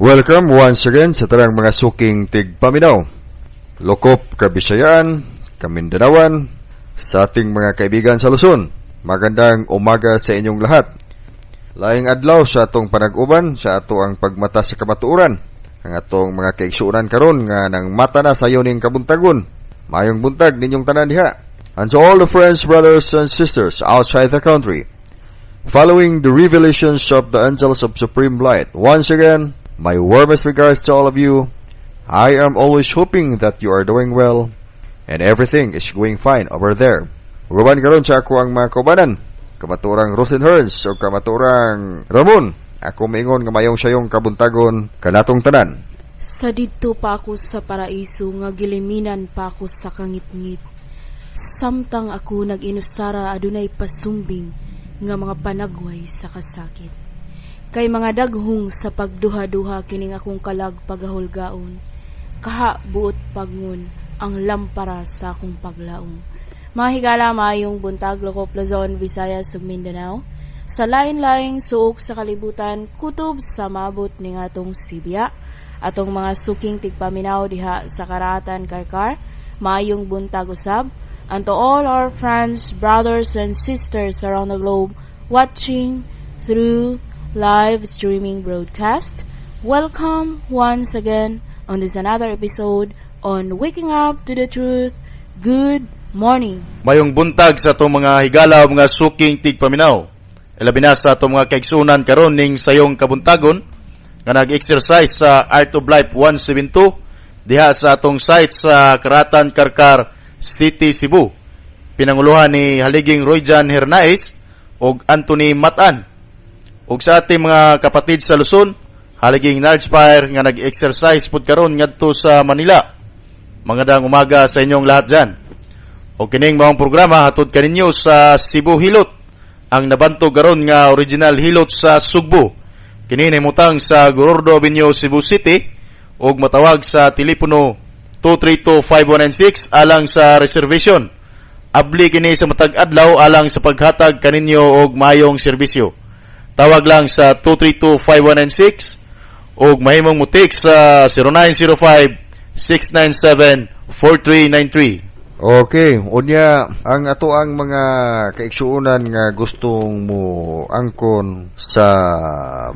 Welcome once again sa tarang mga suking tigpaminaw, Lokop, Kabisayaan, Kamindanawan, sa ating mga kaibigan sa Luzon. Magandang umaga sa inyong lahat. Laing adlaw sa atong panag-uban sa ato ang pagmata sa kamatuoran. Ang atong mga kaigsuonan karon nga nang mata na sa yoning kabuntagon. Mayong buntag ninyong tanan diha. And to all the friends, brothers and sisters outside the country, following the revelations of the angels of supreme light, once again, my warmest regards to all of you. I am always hoping that you are doing well and everything is going fine over there. Ugaban karon sa ako ang mga kaubanan, kamaturang Ruthlin Hearns o kamaturang Ramon. Ako maingon nga mayong sayong kabuntagon kanatong tanan. Sa didto pa ako sa paraiso nga giliminan pa ako sa kangit-ngit. Samtang ako nag-inusara adunay pasumbing nga mga panagway sa kasakit. Kay mga daghong sa pagduha-duha kining akong kalag pagahulgaon, kaha buot pagngon ang lampara sa akong paglaong. Mga higala, mayong buntag, Lokop, Luzon, Visayas, ug Mindanao, sa lain-laing suok sa kalibutan, kutob sa mabot ning atong Sibya, atong mga suking tigpaminaw diha sa Karatan, Karkar, mayong buntag usab, and to all our friends, brothers and sisters around the globe watching through live streaming broadcast. Welcome once again on this another episode on Waking Up to the Truth. Good morning. Mayong buntag sa atong mga higala o mga suking tigpaminaw. Ilabi na sa atong mga kaigsunan karon ning sayong kabuntagon nga nag-exercise sa Art of Life 172 diha sa atong site sa Karatan, Karkar City, Cebu. Pinanguluhan ni Haliging Royjan Hernais ug Anthony Matan. Ug sa ating mga kapatid sa Luzon, Haliging Nardspire nga nag-exercise pud karon ngadto sa Manila. Magandang umaga sa inyong lahat dyan. O kining maong programa hatod kaninyo sa Cebu Hilot, ang nabantog karon nga original hilot sa Sugbo. Kini himutang sa Gorordo Avenue, Cebu City, ug matawag sa telepono 232-5196 alang sa reservation. Abli kini sa matag adlaw alang sa paghatag kaninyo og mayong serbisyo. Tawag lang sa 232-5196 o mahimong mutik sa 0905-697-4393. Okay, unya ang ato ang mga kaigsuonan nga gustong mo angkon sa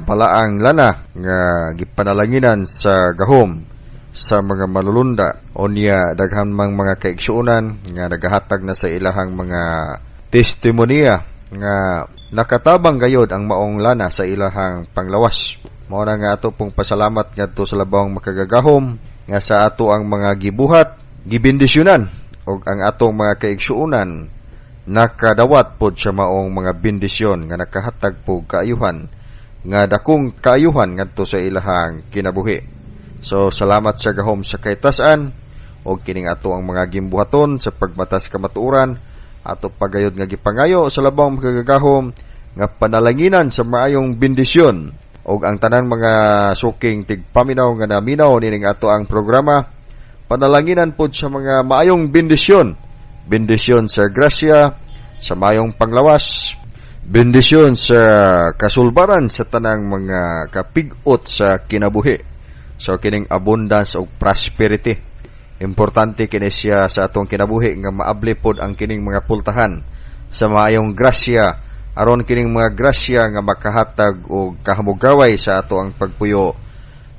balaang lana nga gipanalanginan sa gahom sa mga malulunda. Unya daghan mang mga kaigsuonan nga nagahatag na sa ilahang mga testimonya nga nakatabang gayod ang maong lana sa ilahang panglawas. Mao na nga ato pong pasalamat ngadto sa labawang makagagahom nga sa ato ang mga gibuhat, gibindisyonan og ang atong mga kaigsuonan nakadawat pod sa maong mga bendisyon nga nakahatag po kaayuhan nga dakong kaayuhan ngadto sa ilahang kinabuhi. So salamat sa gahom sa kaytas-an og kining ato ang mga gimbuhaton sa pagbatas kamatuoran ato pagayod nga gipangayo sa labang makagagahom nga panalanginan sa maayong bendisyon og ang tanang mga suking tigpaminaw nga naminaw nining ato ang programa panalanginan pod sa mga maayong bendisyon sa grasya, sa maayong panglawas, bendisyon sa kasulbaran sa tanang mga kapig-ot sa kinabuhi. So kining abundance og prosperity, importante kini siya sa atong kinabuhi nga maabli pod ang kining mga pultahan sa maayong grasya aron kining mga grasya nga makahatag og kahamugaway sa ato ang pagpuyo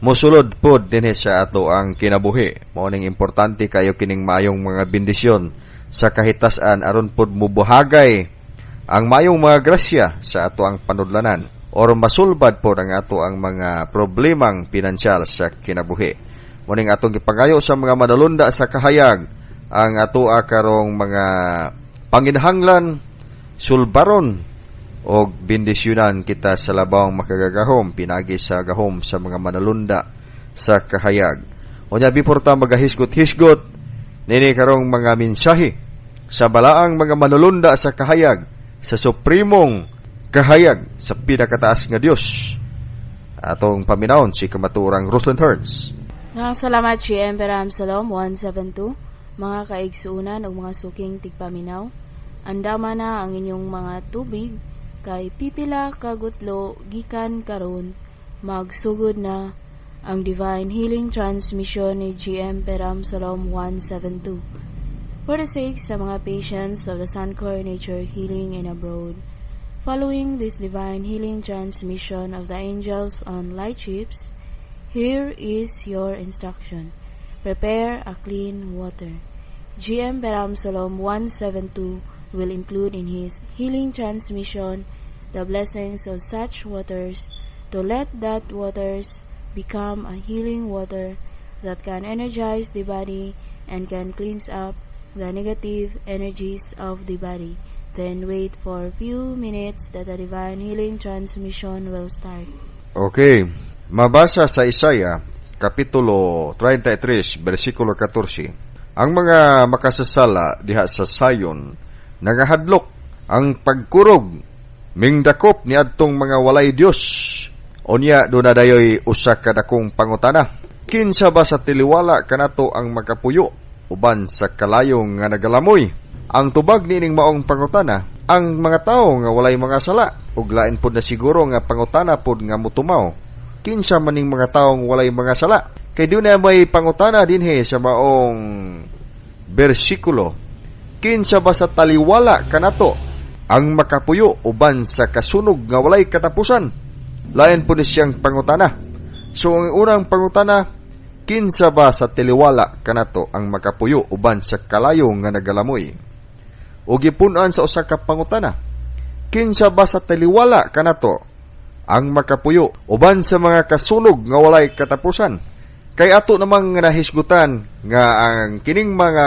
mosulod pod dinhi sa ato ang kinabuhi. Mao ning importante kayo kining maayong mga bendisyon sa kahitas-an aron pod mubuhagay ang maayong mga grasya sa ato ang panudlanan or masulbad pod ang ato ang mga problemang pinansyal sa kinabuhi. Muning atong gipangayo sa mga manalunda sa kahayag ang ato karong mga panginhanglan, sulbaron og bendisyonan kita sa labawang makagagahom pinagi sa gahom sa mga manalunda sa kahayag. Unya before ta magahisgot-hisgot nini karong mga mensahe sa balaang mga manalunda sa kahayag sa suprimong kahayag sa pinakataas nga Dios. Atong paminawon si kamaturang Ruthlin Hearns. Salamat si Emperor Amsalom 172, mga kaigsuunan o mga suking tigpaminaw. Andama na ang inyong mga tubig kay pipila kagutlo gikan karon magsugod na ang Divine Healing Transmission ni GM Peram Salom 172. For the sake sa mga patients of the Suncor Nature Healing and abroad, following this Divine Healing Transmission of the angels on light ships, here is your instruction. Prepare a clean water. GM Peram Salom 172 will include in his healing transmission the blessings of such waters to let that waters become a healing water that can energize the body and can cleanse up the negative energies of the body. Then wait for a few minutes that the divine healing transmission will start. Okay, mabasa sa Isaiah, Kapitulo 33, versikulo 14. Ang mga makasasala diha sa Sayon, nagahadlok ang pagkurog, mingdakop ni adtong mga walay Dios. Unya, doon na dayoy usa ka dakong pangutana. Kinsa ba sa tiliwala kanato ang makapuyo uban sa kalayong nga nagalamoy? Ang tubag nining maong pangutana, ang mga tao nga walay mga sala, ug lain pod na siguro nga pangutana pod nga mutumaw. Kinsa maning mga taong walay mga sala? Kay doon na may pangutana dinhi sa maong bersikulo. Kinsa ba sa taliwala kanato ang makapuyo uban sa kasunog nga walay katapusan? Lain po ni siyang pangutana. So ang unang pangutana, kinsa ba sa tiliwala kanato ang makapuyo uban sa kalayo nga nagalamoy? O gipunan sa usa ka pangutana, kinsa ba sa tiliwala kanato ang makapuyo uban sa mga kasunog nga walay katapusan? Kay ato namang nahisgutan nga ang kining mga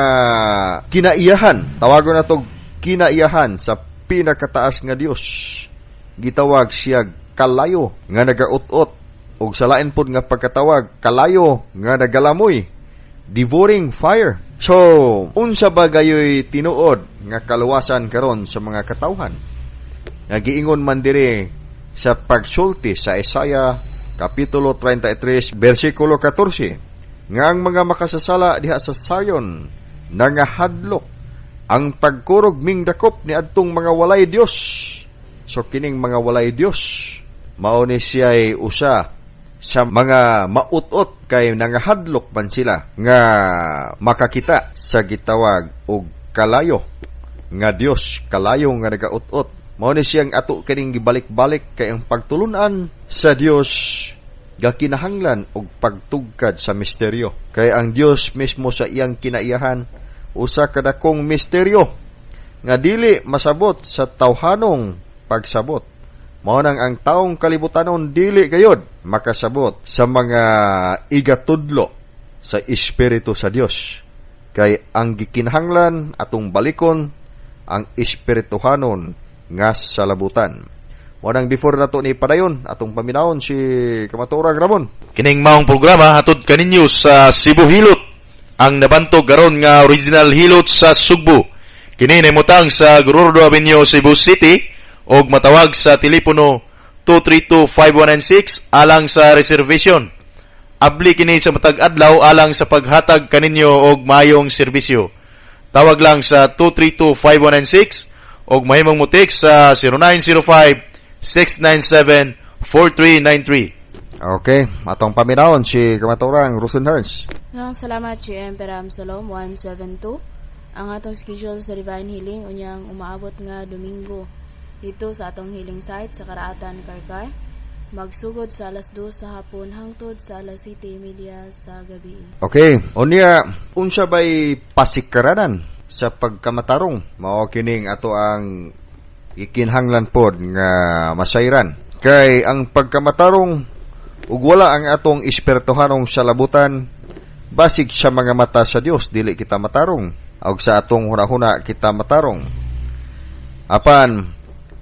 kinaiyahan, tawagon nato kinaiyahan sa pinakataas nga Dios, gitawag siya kalayo nga nagaut-ot, ug sa lain pod nga pagkatawag kalayo nga nagalamoy, devouring fire. So unsa ba gayoy tinuod nga kaluwasan karon sa mga katawhan? Nagiingon man diri sa pagsulti sa Isaiah Kapitulo 33, versikulo 14, nga ang mga makasasala diha sa Sayon nangahadlok ang pagkurog mingdakop ni adtong mga walay Dios. So kining mga walay Dios, mao ni siya'y usa sa mga mautot kay nangahadlok man sila nga makakita sa gitawag og kalayo nga Dios, kalayo nga nagautot. Mao ni siyang ato kining gibalik-balik kay ang pagtulunan sa Dios gakinahanglan og pagtugkad sa misteryo. Kay ang Dios mismo sa iyang kinaiyahan usa ka dakong misteryo nga dili masabot sa tawhanong pagsabot. Mao nang ang taong kalibutanon dili gayod makasabot sa mga igatudlo sa espiritu sa Dios. Kay ang gikinahanglan atong balikon ang espirituhanon nga salabutan. Mao nang before nato ni padayon atong paminawon si Kamaturag Ramon. Kining maong programa hatod kaninyo sa Cebu Hilot, ang nabantog karon nga original hilot sa Sugbo. Kini nahimutang sa Gorordo Avenue, Cebu City, og matawag sa telepono 232-5196 alang sa reservation. Abli kini sa matag adlaw alang sa paghatag kaninyo og mayong serbisyo. Tawag lang sa 232-5196 og mahimong mutik sa 0905-697-4393. Okay, atong paminawon si Kamaturang Rosenherz. Ngang salamat GM Peram Salom 172. Ang atong schedule sa Divine Healing unyang umaabot nga Domingo dito sa atong healing site sa Karaatan, Karkar. Magsugod sa alas 2 sa hapon hangtod sa alas 7:30 sa gabi. Okay, unya unsa bay pasikaranan sa pagkamatarong? Mao kining ato ang ikinhanglan pod nga masayran. Kay ang pagkamatarong ug wala ang atong espirituhanong salabutan, basig sa mga mata sa Dios dili kita matarong, ug sa atong hunahuna kita matarong. Apan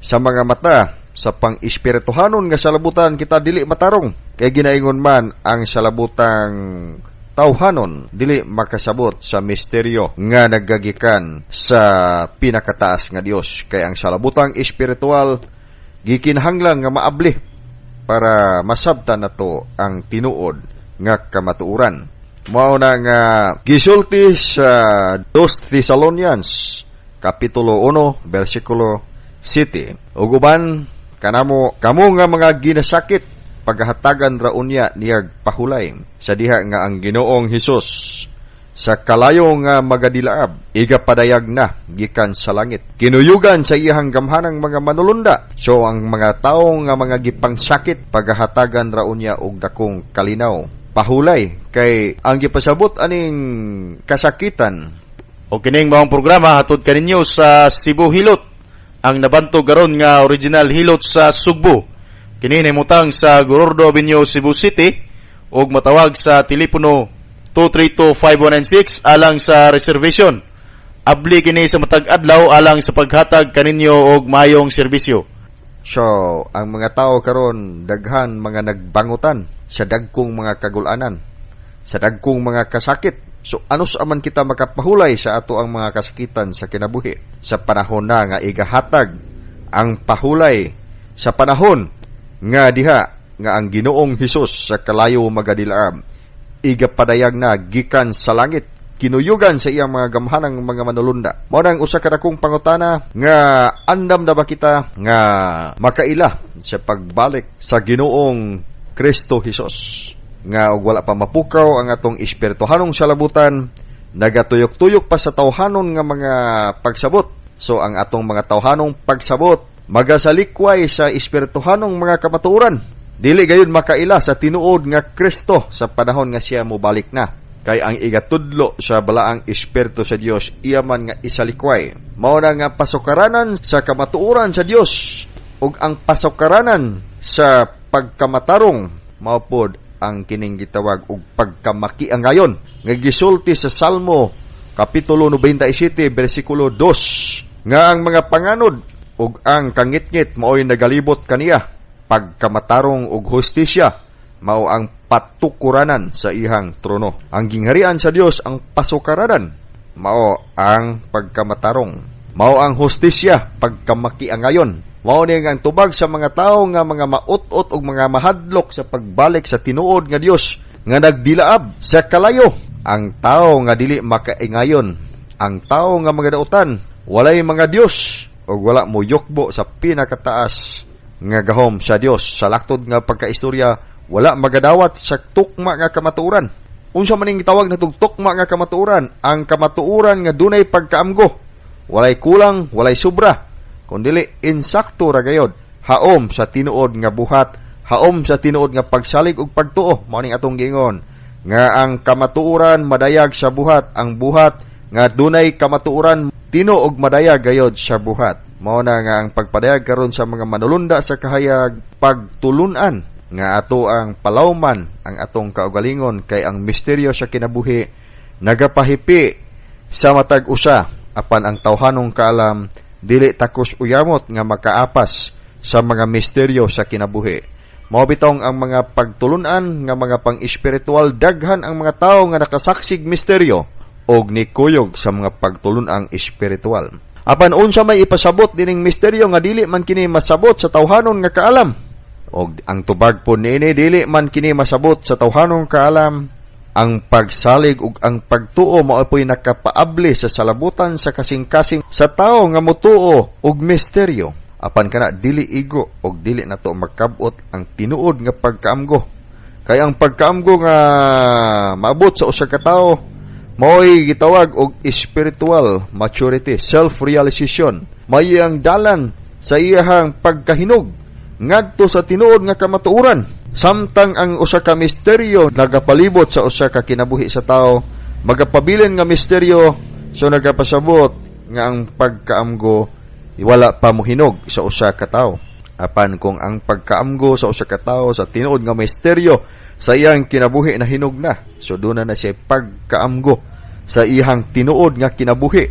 sa mga mata sa pang-espirituhanon nga salabutan kita dili matarong. Kay ginaingon man ang salabutang tawhanon dili makasabot sa misteryo nga nagagikan sa pinakataas nga Dios. Kay ang salabutang espiritual gikinahanglan nga maabli para masabtan nato ang tinuod nga kamatuoran. Mao na nga gisulti sa 2 Thessalonians Kapitulo 1, versikulo 7. Ug uban kanamo kamo nga mga ginasakit paghatagan ra unya niyag pahulay sa diha nga ang Ginoong Hesus sa kalayo nga magadilaab igapadayag na gikan sa langit. Kinuyugan sa iyang gamhanang mga manulunda. So ang mga tawo nga mga gipangsakit paghatagan ra unya og dakong kalinaw. Pahulay kay ang gipasabot aning kasakitan. O kining maong programa hatod kaninyo sa Cebu Hilot. Ang nabantog garon nga original hilot sa Sugbo. Kini himutang sa Gorordo Avenue, Cebu City ug matawag sa telepono 232-5196 alang sa reservation. Abli kini sa matag adlaw alang sa paghatag kaninyo og mayong serbisyo. So, ang mga tao karon daghan mga nagbangutan sa dagkong mga kagulanan, sa dagkong mga kasakit. So, ano sa man kita makapahulay sa ato ang mga kasakitan sa kinabuhi sa panahon na nga igahatag ang pahulay sa panahon nga diha nga ang Ginoong Hesus sa kalayo magadilaab igapadayag na gikan sa langit, kinuyugan sa iyang mga gamhanang mga manulunda. Mao nang usa ka dakong pangutana nga andam na ba kita nga makaila sa pagbalik sa Ginoong Kristo Hesus nga og wala pa mapukaw ang atong espirituhanong salabutan, nagatuyok-tuyok pa sa tawhanon nga mga pagsabot. So ang atong mga tawhanong pagsabot magasalikway sa espirituhanong mga kamatuoran. Dili gayud makaila sa tinuod nga Kristo sa panahon nga siya mobalik na. Kay ang igatudlo sa balaang espiritu sa Dios iya man nga isalikway. Mao na nga pasukaranan sa kamatuoran sa Dios ug ang pasukaranan sa pagkamatarong mao pod ang kining gitawag og pagkamakiangayon nga gisulti sa Salmo kapitulo 97 bersikulo 2 nga ang mga panganod ug ang kangitngit mao'y nagalibot kaniya. Pagkamatarong ug hustisya mao ang patukuranan sa ihang trono. Ang gingharian sa Dios ang pasukaranan mao ang pagkamatarong, mao ang hustisya pagkamakiangayon. Mao ni ang tubag sa mga tawo nga mga maut-ot ug mga mahadlok sa pagbalik sa tinuod nga Dios nga nagdilaab sa kalayo. Ang tawo nga dili makaingayon, ang tawo nga mga dautan walay mga Dios ug wala mo yukbo sa pinakataas nga gahom sa Dios. Sa laktod nga pagkaistorya wala magadawat sa tukma nga kamatuoran. Unsa man ning gitawag na tukma nga kamatuoran? Ang kamatuoran nga dunay pagkaamgo, walay kulang, walay sobra, kundi insakto ra gayod, haom sa tinuod nga buhat, haom sa tinuod nga pagsalig ug pagtuo. Mao ning atong giingon nga ang kamatuoran madayag sa buhat, ang buhat nga dunay kamatuoran tino og madayag gayod sa buhat. Mao na nga ang pagpadayag karon sa mga manulunda sa kahayag pagtulunan nga ato ang palawman ang atong kaugalingon kay ang misteryo sa kinabuhi nagapahipi sa matag usa apan ang tawhanong kaalam dili takos uyamot nga makaapas sa mga misteryo sa kinabuhi. Mao bitong ang mga pagtulunan nga mga pang-espiritual daghan ang mga tawo nga nakasaksig misteryo og nikuyog sa mga pagtulunang espiritual. Apan unsa may ipasabot dining misteryo nga dili man kini masabot sa tawhanon nga kaalam. Og ang tubag po niini dili man kini masabot sa tawhanong kaalam. Ang pagsalig ug ang pagtuo mao po'y nakapaabli sa salabutan sa kasing-kasing sa tawo nga motuo og misteryo. Apan kana dili igo og dili nato makabot ang tinuod nga pagkaamgo. Kay ang pagkaamgo nga maabot sa usa ka tawo mao'y gitawag og spiritual maturity, self-realization. May ang dalan sa iyahang pagkahinog ngadto sa tinuod nga kamatuoran. Samtang ang usa ka misteryo nagapalibot sa usa ka kinabuhi sa tao, magapabilin nga misteryo so nagapasabot nga ang pagkaamgo wala pa mohinog sa usa ka tao. Apan kung ang pagkaamgo sa usa ka tawo sa tinuod nga misteryo sa iyang kinabuhi na hinog na, so doon na siya pagkaamgo sa iyang tinuod nga kinabuhi.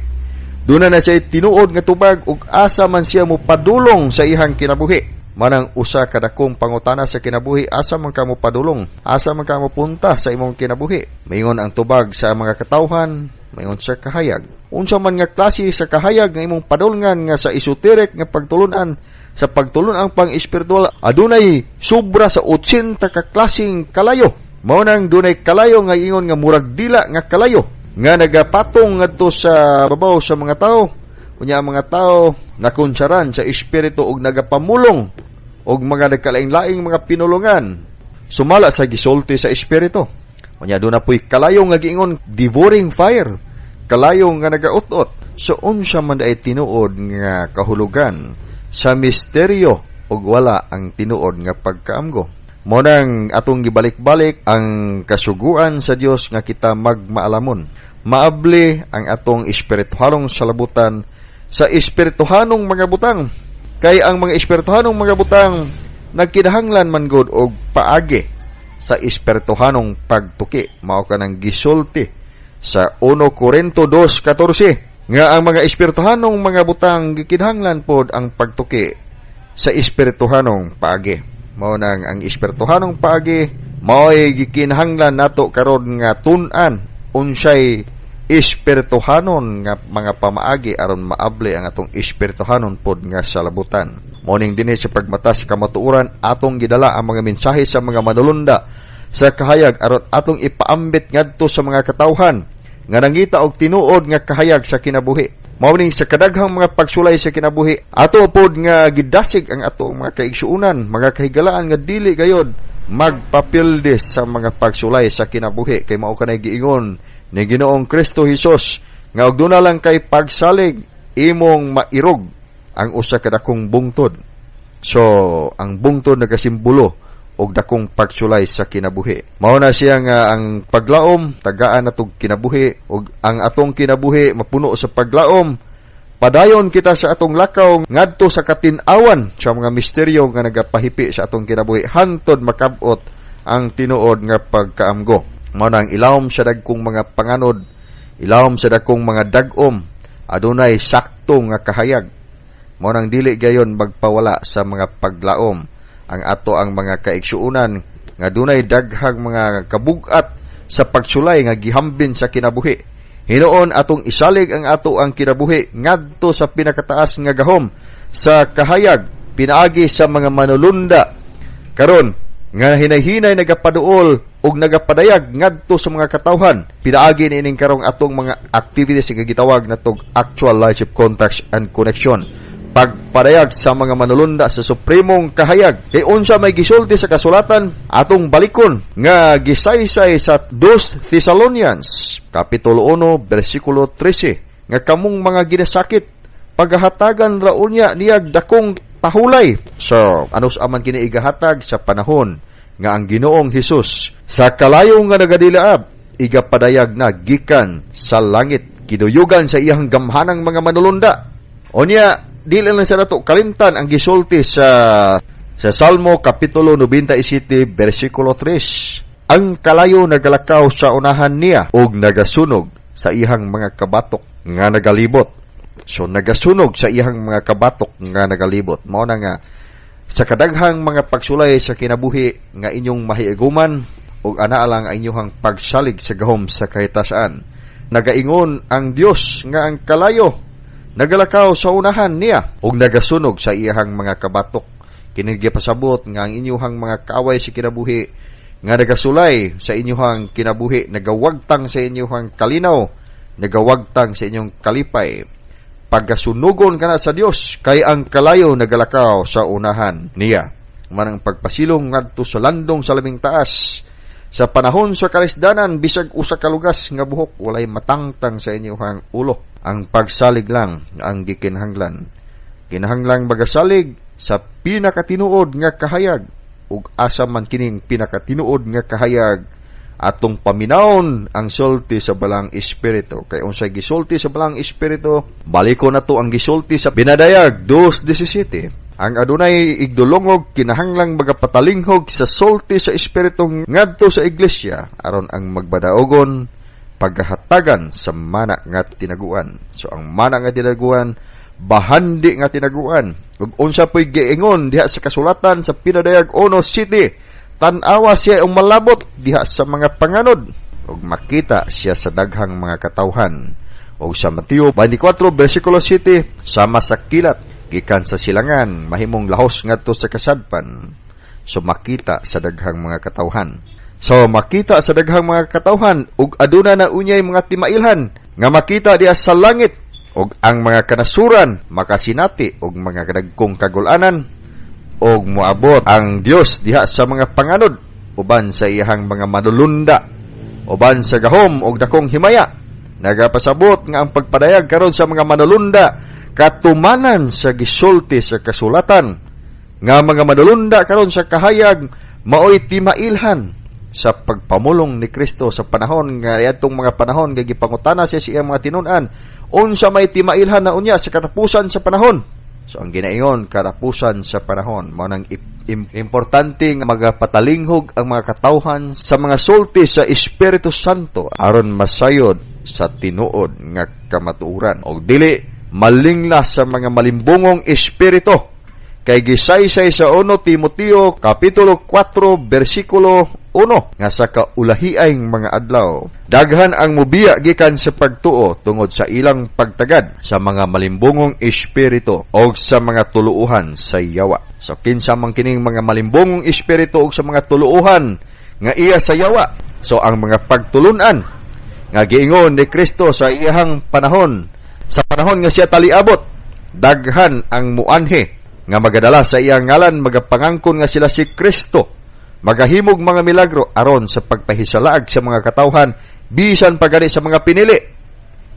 Doon na siya tinuod nga tubag ug asa man siya mo padulong sa iyang kinabuhi. Manang usa kadakong pangutana sa kinabuhi, asa man ka mo padulong, asa man ka mo punta sa imong kinabuhi. Mayon ang tubag sa mga katawhan, mayon sa kahayag. Unsa man nga klase sa kahayag nga imong padulngan nga sa esoteric nga pagtulunan, sa pagtulon ang pang-espiritual, adunay sobra sa 80 ka klaseng kalayo. Mao nang dunay kalayo nga ingon nga murag dila nga kalayo nga nagapatong ngadto sa babaw sa mga tao. Unya ang mga tao nakonsyaran sa espiritu ug nagapamulong og mga nagkalaing-laing mga pinulungan sumala sa gisulti sa espiritu. Unya do na po'y kalayo nga giingon devouring fire, kalayo nga nagautot. So unsa man ay tinuod nga kahulugan sa misteryo ug wala ang tinuod nga pagkaamgo. Mo nang atong gibalik-balik ang kasuguan sa Dios nga kita magmaalamon. Maabli ang atong espirituhanong salabutan sa espirituhanong mga butang. Kay ang mga espirituhanong mga butang nagkinahanglan man gud og paagi sa espirituhanong pagtuki. Mao kanang gisulti sa 1 Corinto 2:14 nga ang mga espirituhanong mga butang gikinahanglan pod ang pagtuki sa espirituhanong paagi. Mao nang ang espirituhanong paagi mao'y gikinahanglan nato karon nga tun-an unsay espirituhanon nga mga pamaagi aron maabli ang atong espirituhanon pod nga salabutan. Morning dinhi sa pagmatas kamatuoran atong gidala ang mga mensahe sa mga manulunda sa kahayag aron atong ipaambit ngadto sa mga katawhan nga nangita og tinuod nga kahayag sa kinabuhi. Mao ning sa kadaghang mga pagsulay sa kinabuhi ato pod nga gidasig ang atong mga kaigsuonan, mga kahigalaan nga dili gayod magpapilde sa mga pagsulay sa kinabuhi kay mao kanay giingon ni Ginoong Kristo Hesus nga og duna lang kay pagsalig imong mairog ang usa ka dakong bungtod. So ang bungtod nagasimbolo og dakong pagsulay sa kinabuhi. Mao na siya nga ang paglaom tagaan natog kinabuhi ug ang atong kinabuhi mapuno sa paglaom. Padayon kita sa atong lakaw ngadto sa katin-awan sa mga misteryo nga nagapahipi sa atong kinabuhi hantod makab-ot ang tinuod nga pagkaamgo. Mao nang ilawom sa dagkong mga panganod, ilawom sa dagkong mga dagom, adunay sakto nga kahayag. Mao nang dili gayon magpawala sa mga paglaom ang ato ang mga kaigsuonan nga dunay daghang mga kabug-at sa pagsulay nga gihambin sa kinabuhi. Hinuon atong isalig ang ato ang kinabuhi ngadto sa pinakataas nga gahom sa kahayag pinaagi sa mga manulunda karon nga hinay-hinay nagapaduol ug nagapadayag ngadto sa mga katawhan pinaagi niining karong atong mga activities nga gitawag natog actual life contacts and connection, pagpadayag sa mga manulunda sa supremong kahayag. Kay unsa may gisulti sa kasulatan atong balikon nga gisaysay sa 2 Thessalonians kapitulo 1 bersikulo 13 nga kamong mga ginasakit paghahatagan ra unya niyag dakong pahulay. So anus aman kini igahatag sa panahon nga ang Ginoong Hesus sa kalayo nga nagadilaab igapadayag na gikan sa langit kinuyugan sa iyang gamhanang mga manulunda. Onya dili lang sa nato kalimtan ang gisulti sa Salmo kapitulo 97 bersikulo 3. Ang kalayo nagalakaw sa unahan niya ug nagasunog sa iyang mga kabatok nga nagalibot. So nagasunog sa iyang mga kabatok nga nagalibot. Mao na nga sa kadaghang mga pagsulay sa kinabuhi nga inyong mahiiguman ug ana lang ang inyong pagsalig sa gahom sa kahitasan. Nagaingon ang Dios nga ang kalayo nagalakaw sa unahan niya ug nagasunog sa iyang mga kabatok. Kini gipasabot nga ang inyong mga kaaway sa kinabuhi nga nagasulay sa inyong kinabuhi nagawagtang sa inyong kalinaw, nagawagtang sa inyong kalipay. Pagkasunugon ka na sa Dios kay ang kalayo nagalakaw sa unahan niya. Manang pagpasilong ngadto sa landong sa labing taas sa panahon sa kalisdanan bisag usa ka lugas nga buhok walay matangtang sa inyong ulo. Ang pagsalig lang ang gikinahanglan. Kinahanglang magasalig sa pinakatinuod nga kahayag ug asa man kining pinakatinuod nga kahayag atong paminawon ang sulti sa balang espiritu. Kay unsay gisulti sa balang espiritu, baliko na to ang gisulti sa binadayag 2:17. Ang adunay igdulongog kinahanglang magapatalingog sa sulti sa espiritu ngadto sa iglesia aron ang magbadaogon paghahatagan sa mana nga tinaguan. So ang mana nga tinaguan bahandi nga tinaguan. Ug unsa po'y giingon diha sa kasulatan sa pinadayag 1:7, tan-awa siya ang malabot diha sa mga panganod ug makita siya sa daghang mga katawhan. Ug sa Mateo 24 bersikulo 7, sama sa kilat gikan sa silangan mahimong lahos ngadto sa kasadpan. So makita sa daghang mga katawhan. So makita sa daghang mga katawhan ug aduna na unyay mga timailhan nga makita diha sa langit ug ang mga kanasuran makasinati ug mga kadagkong kagulanan og moabot ang Dios diha sa mga panganod uban sa iyang mga manulunda uban sa gahom og dakong himaya. Nagapasabot nga ang pagpadayag karon sa mga manulunda katumanan sa gisulti sa kasulatan nga mga manulunda karon sa kahayag maoy timailhan sa pagpamulong ni Kristo sa panahon nga adtong mga panahon nga gipangutana siya sa iyang mga tinun-an unsa may timailhan na unya sa katapusan sa panahon. So ang ginaingon katapusan sa panahon mao nang importante nga magapatalinghog ang mga katawhan sa mga sulti sa Espiritu Santo aron masayod sa tinuod nga kamatuoran og dili malinglas sa mga malimbungong espiritu. Kay gisaysay sa 1 Timoteo kapitulo 4 bersikulo 1 nga sa kaulahiayng mga adlaw daghan ang mubiya gikan sa pagtuo tungod sa ilang pagtagad sa mga malimbungong espiritu o sa mga tuluuhan sa yawa. So kinsa man kining mga malimbungong espiritu o sa mga tuluuhan nga iya sa yawa. So ang mga pagtulunan nga giingon ni Kristo sa iyang panahon, sa panahon nga siya taliabot, daghan ang muanhi nga magadala sa iyang ngalan, magapangangkon nga sila si Kristo, magahimog mga milagro aron sa pagpahisalaag sa mga katawhan bisan pagani sa mga pinili.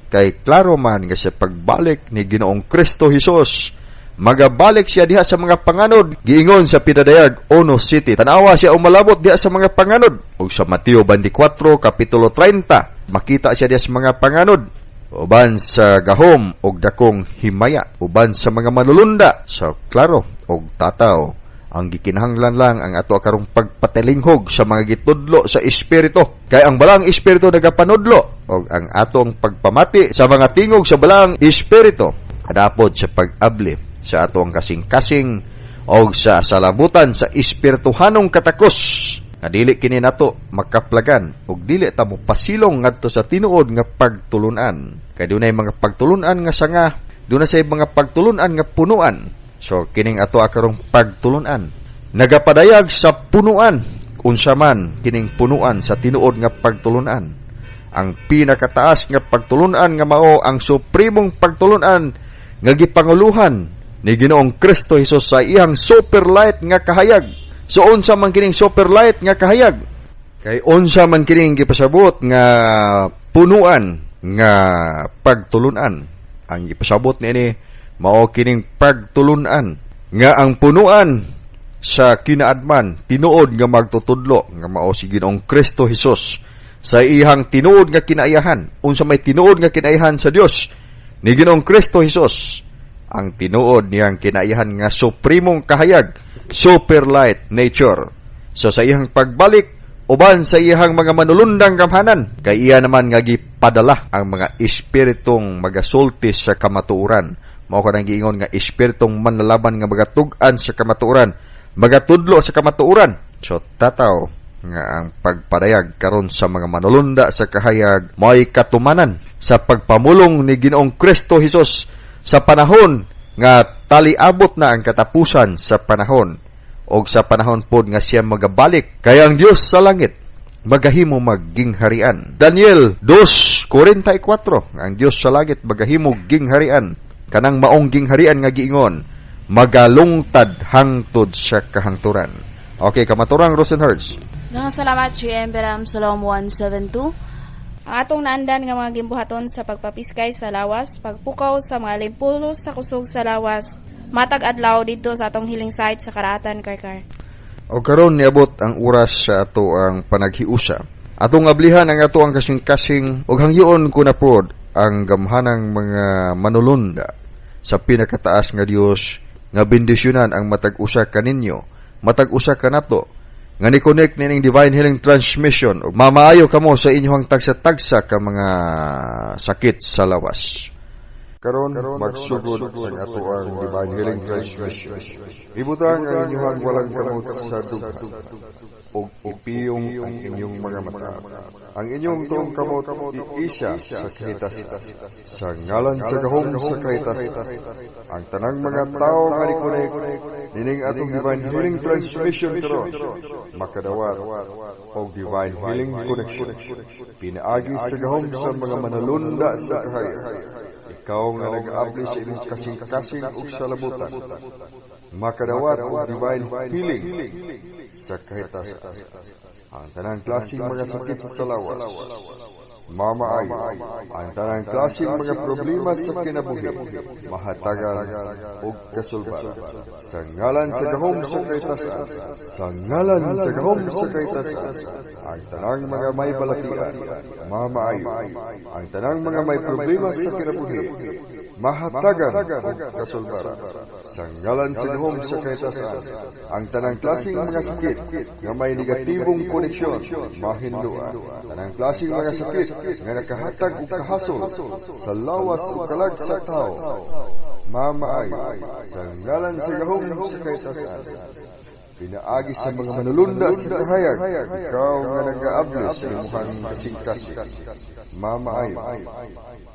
Kay klaro man nga sa pagbalik ni Ginoong Kristo Hesus, magabalik siya diha sa mga panganod. Giingon sa pinadayag 1:7, tanawa siya umalabot diha sa mga panganod. Ug sa Mateo 24 kapitulo 30, makita siya diha sa mga panganod uban sa gahom og dakong himaya uban sa mga manulunda. So klaro og tataw ang gikinahanglan lang ang ato karong pagpatilinghog sa mga gitudlo sa espiritu. Kay ang balang espiritu nagapanudlo og ang atong pagpamati sa mga tingog sa balang espiritu adapod sa pag-abli sa atong kasing-kasing og sa salabutan sa espirituhanong katakos nga dili kini nato makaplagan ug dili ta mo pasilong ngadto sa tinuod nga pagtulunan. Kay dunay mga pagtulunan nga sanga, dunay say mga pagtulunan nga punuan. So kining ato karong pagtulunan nagapadayag sa punuan. Unsa man kining punuan sa tinuod nga pagtulunan. Ang pinakataas nga pagtulunan nga mao ang supremong pagtulunan nga gipanguluhan ni Ginoong Kristo Hesus sa iyang super light nga kahayag. So unsa man kining super light nga kahayag? Kay unsa man kining gipasabot nga punuan nga pagtulunan. Ang gipasabot niini mao kining pagtulunan nga ang punuan sa kinaadman tinuod nga magtutudlo nga mao si Ginoong Kristo Hesus sa iyang tinuod nga kinaiyahan. Unsa may tinuod nga kinaiyahan sa Dios ni Ginoong Kristo Hesus, ang tinuod niyang kinaiyahan nga supremong kahayag, super light nature. So sa iyang pagbalik uban sa iyang mga manulundang gamhanan, kay iya naman nga gipadala ang mga espiritong magasulti sa kamatuoran. Mao kanang giingon nga espiritong manlalaban nga magatug-an sa kamatuoran, magatudlo sa kamatuoran. So tataw nga ang pagpadayag karon sa mga manulunda sa kahayag mo'y katumanan sa pagpamulong ni Ginoong Kristo Hesus sa panahon nga taliabot na ang katapusan sa panahon o sa panahon pod nga siya magabalik. Kaya ang Dios sa langit magahimo maggingharian. Daniel 2:44, ang Dios sa langit magahimo gingharian. Kanang maong gingharian nga giingon, magalungtad hangtod sa kahangturan. Okay, kamaturang Rosenherz. Salamat GM Beram Salom 172. Ang atong naandan nga mga gimbuhaton sa pagpapiskay sa lawas, pagpukaw sa mga limpulos sa kusog sa lawas, matag adlaw dito sa atong healing site sa Karatan, Karkar. O karon niabot ang oras sa ato ang panaghiusa. Atong ablihan ang ato ang kasing-kasing ug hangyoon ko na pod ang gamhanang mga manulunda sa pinakataas nga Dios nga bendisyonan ang matag-usa kaninyo, matag-usa kanato nga ni-connect nining Divine Healing Transmission ug mamaayo kamo sa inyong tagsa-tagsa ka mga sakit sa lawas. Karon magsugod ang ato ang Divine Healing Transmission. Ibutang ang inyong walang kamot sa duga ug ipiyong ang inyong mga mata. Ang inyong tuong kamot iisa sa kahitas. Sa ngalan sa gahom sa kahitas. Ang tanang mga tao nga ni-connect nining atong Divine Healing Transmission karon makadawat og Divine Healing Connection. Pinaagi sa gahom sa mga manalunda sa kahayag. ikaw nga nag-aabli sa imong kasing-kasing ug sa labutan, makadawat og divine healing sa kahitasan. Ang tanang klaseng mga sakit sa lawas, mamaayo, ang tanang klaseng mga problema sa kinabuhi, mahatagan ug kasulbaran. Sa ngalan sa gahom sa kahitasan, sa ngalan sa gahom sa kahitasan, ang tanang mga may balatian, mamaayo, ang tanang mga may problema sa kinabuhi, mahatagan ug kasulbaran. Sa ngalan sa gahom sa kahitasan, ang tanang klaseng mga sakit nga may negatibong koneksyon, mahinluan. Tanang klaseng mga sakit nga nakahatag og kahasol sa lawas ug kalag sa tao, mamaayo. Sa ngalan sa gahom sa kahitasan, pinaagi sa mga manulunda sa kahayag, ikaw nga nag-aabli sa imuhang kasing-kasing, mamaayo.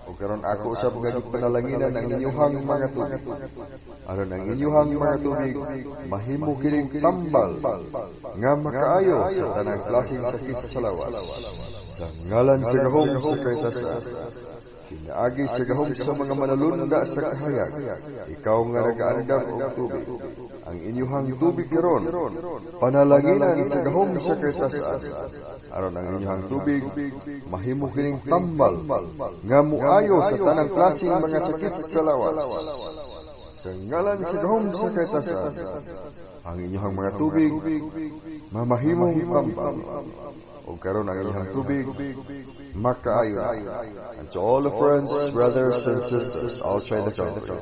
O karon ako usab nga gipanalanginan ang inyuhang mga tubig. Aron ang inyuhang mga tubig mahimo kining tambal nga makaayo sa tanang klaseng sakit sa lawas. Sa ngalan sa gahom sa kahitasan, pinaagi sa gahom sa mga manulunda sa kahayag, ikaw nga nag-aandam og tubig. Ang inyuhang tubig karon panalanginan sa gahom sa kahitasan, aron ang inyuhang tubig mahimo kining tambal nga muayo sa tanang klaseng mga sakit sa lawas. Sa ngalan sa gahom sa kahitasan, ang inyuhang mga tubig mamahimong tambal. O karon ang inyuhang tubig makaayo. And to all the friends, brothers and sisters outside the country,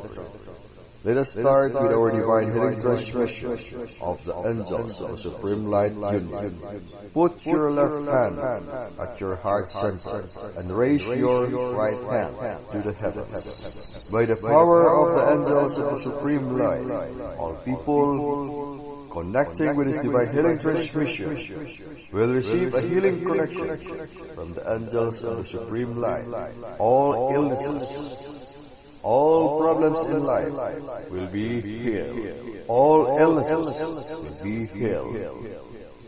let us start with our divine healing transmission of the angels of Supreme Light Union. Put your left hand at your heart center and raise your right hand to the heavens. By the power of the angels of the Supreme Light, all people connecting with this divine healing transmission will receive a healing connection from the angels of the Supreme Light. All illnesses, all problems in life will be healed. All illnesses will be healed.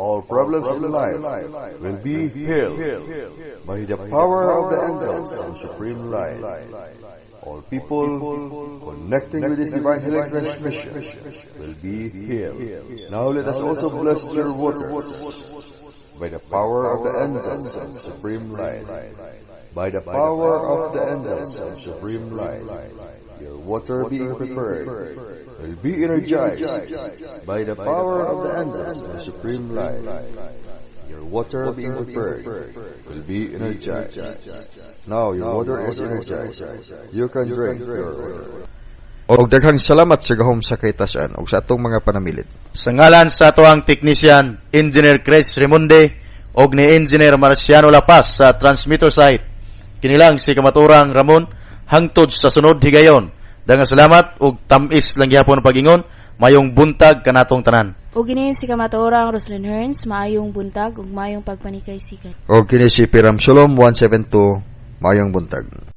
All problems in life will be healed by the power of the angels of the Supreme Light. All people connecting with this divine healing transmission will be healed. Now let us also bless your waters by the power of the angels of Supreme Light. By the power of the angels of Supreme Light, your water being prepared will be energized. By the power of the angels of Supreme Light, your water being prepared will be energized. Now your water is energized. You can drink your water. Og daghang salamat sa gahom sa kahitasan ug sa atong mga panamilit. Sa ngalan sa atoang technician, Engineer Chris Remonde, og ni Engineer Marciano Lapas sa transmitter site, kinilang si Kamaturang Ramon, hangtod sa sunod higayon. Daghang salamat ug tamis lang gihapon ang pag-ingon, mayong buntag kanatong tanan. O gini si Kamatorang Roslyn Hearns, maayong buntag ug maayong pagpanikay sikat. Og kini si Piram Shalom 172, mayong buntag.